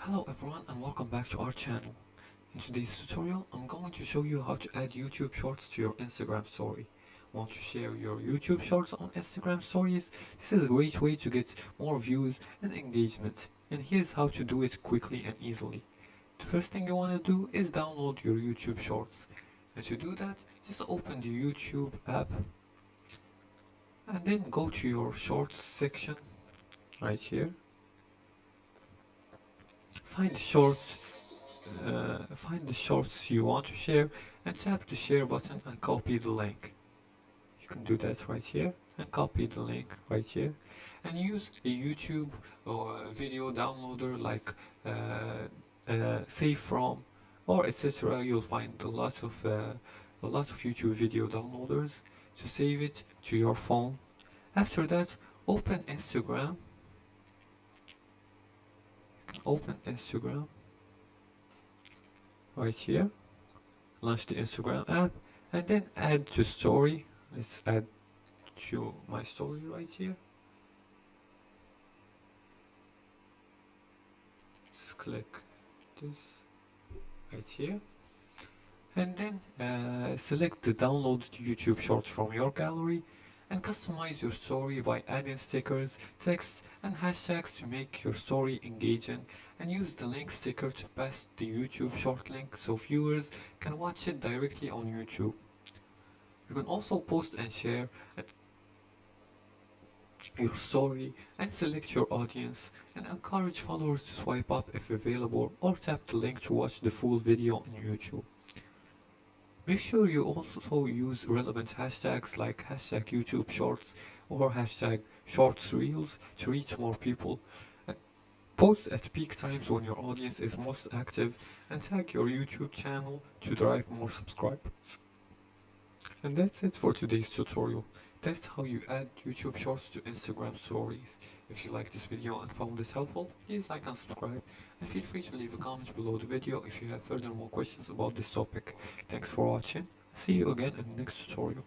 Hello everyone and welcome back to our channel. In today's tutorial, I'm going to show you how to add YouTube Shorts to your Instagram story. Want to share your YouTube Shorts on Instagram stories? This is a great way to get more views and engagement. And here's how to do it quickly and easily. The first thing you want to do is download your YouTube Shorts. And to do that, just open the YouTube app and then go to your Shorts section right here. Find the shorts find the shorts you want to share and tap the share button and copy the link. You can do that right here and copy the link right here and use a YouTube or a video downloader like Save From or etc. You'll find a lot of YouTube video downloaders to save it to your phone. After that, open Instagram. Open Instagram right here, launch the Instagram app, and then add to story. Let's add to my story right here. Just click this right here, and then select the downloaded YouTube shorts from your gallery and customize your story by adding stickers, text, and hashtags to make your story engaging, and use the link sticker to paste the YouTube short link so viewers can watch it directly on YouTube. You can also post and share your story and select your audience and encourage followers to swipe up if available or tap the link to watch the full video on YouTube. Make sure you also use relevant hashtags like hashtag YouTube Shorts or hashtag Shorts Reels to reach more people. Post at peak times when your audience is most active and tag your YouTube channel to drive more subscribers. And that's it for today's tutorial. That's how you add YouTube Shorts to Instagram stories. If you like this video and found this helpful, please like and subscribe, and feel free to leave a comment below the video if you have further more questions about this topic. Thanks for watching. See you again in the next tutorial.